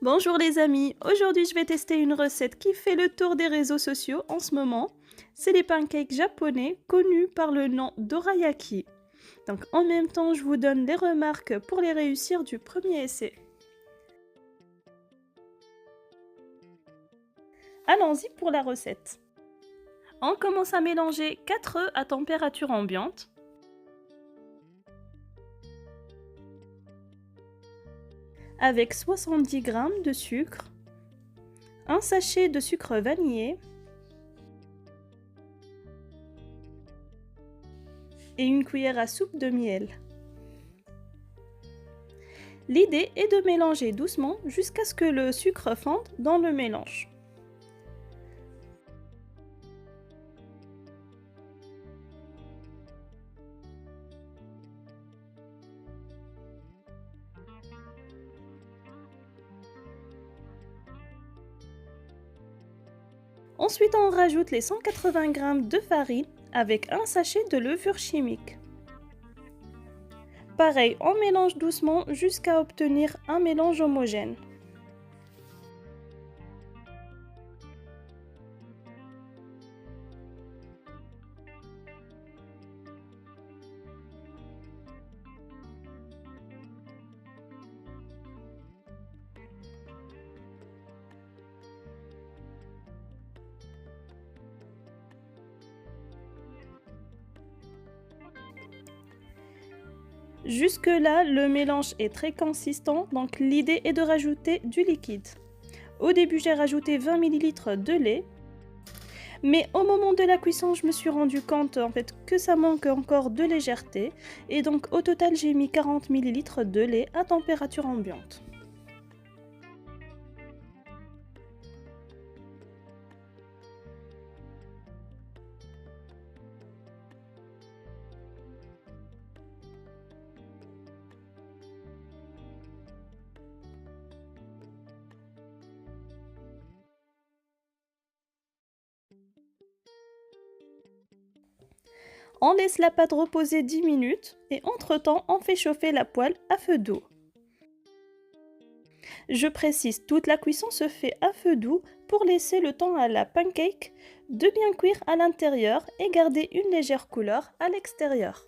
Bonjour les amis, aujourd'hui je vais tester une recette qui fait le tour des réseaux sociaux en ce moment. C'est les pancakes japonais connus par le nom d'orayaki. Donc en même temps je vous donne les remarques pour les réussir du premier essai. Allons-y pour la recette. On commence à mélanger 4 œufs à température ambiante. Avec 70 g de sucre, un sachet de sucre vanillé et une cuillère à soupe de miel. L'idée est de mélanger doucement jusqu'à ce que le sucre fonde dans le mélange. Ensuite, on rajoute les 180 g de farine avec un sachet de levure chimique. Pareil, on mélange doucement jusqu'à obtenir un mélange homogène. Jusque-là, le mélange est très consistant, donc l'idée est de rajouter du liquide. Au début, j'ai rajouté 20 ml de lait, mais au moment de la cuisson, je me suis rendu compte que ça manque encore de légèreté, et donc au total, j'ai mis 40 ml de lait à température ambiante. On laisse la pâte reposer 10 minutes et entre-temps, on fait chauffer la poêle à feu doux. Je précise, toute la cuisson se fait à feu doux pour laisser le temps à la pancake de bien cuire à l'intérieur et garder une légère couleur à l'extérieur.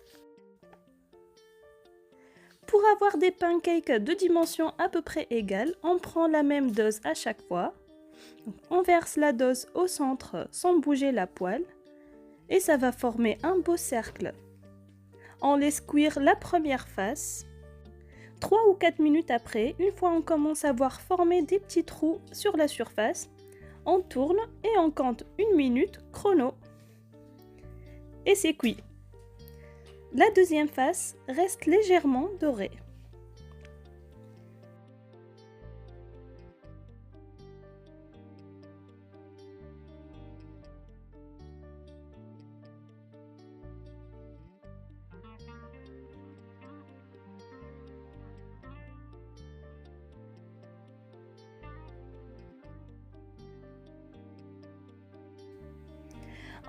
Pour avoir des pancakes de dimension à peu près égale, on prend la même dose à chaque fois. On verse la dose au centre sans bouger la poêle. Et ça va former un beau cercle. On laisse cuire la première face. 3 ou 4 minutes après, une fois on commence à voir former des petits trous sur la surface, on tourne et on compte 1 minute chrono. Et c'est cuit. La deuxième face reste légèrement dorée.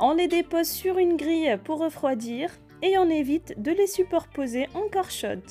On les dépose sur une grille pour refroidir et on évite de les superposer encore chaudes.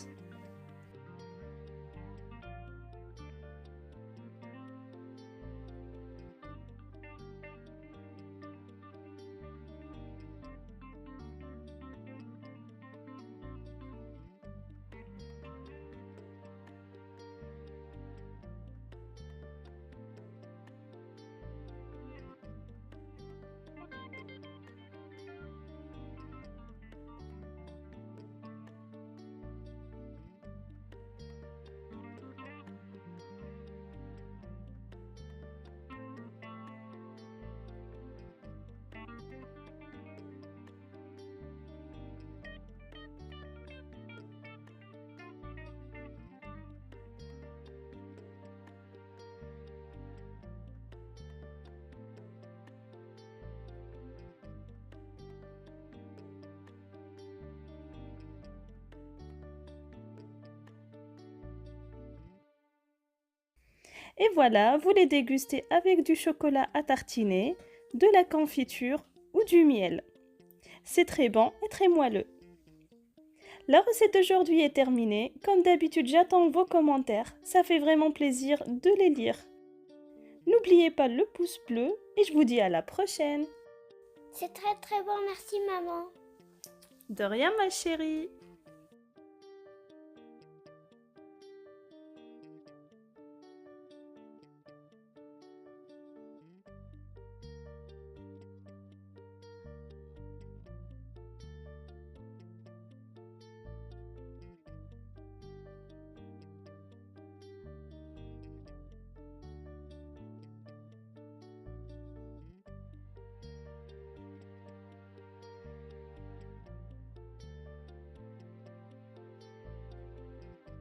Et voilà, vous les dégustez avec du chocolat à tartiner, de la confiture ou du miel. C'est très bon et très moelleux. La recette d'aujourd'hui est terminée. Comme d'habitude, j'attends vos commentaires. Ça fait vraiment plaisir de les lire. N'oubliez pas le pouce bleu et je vous dis à la prochaine. C'est très très bon, merci maman. De rien ma chérie.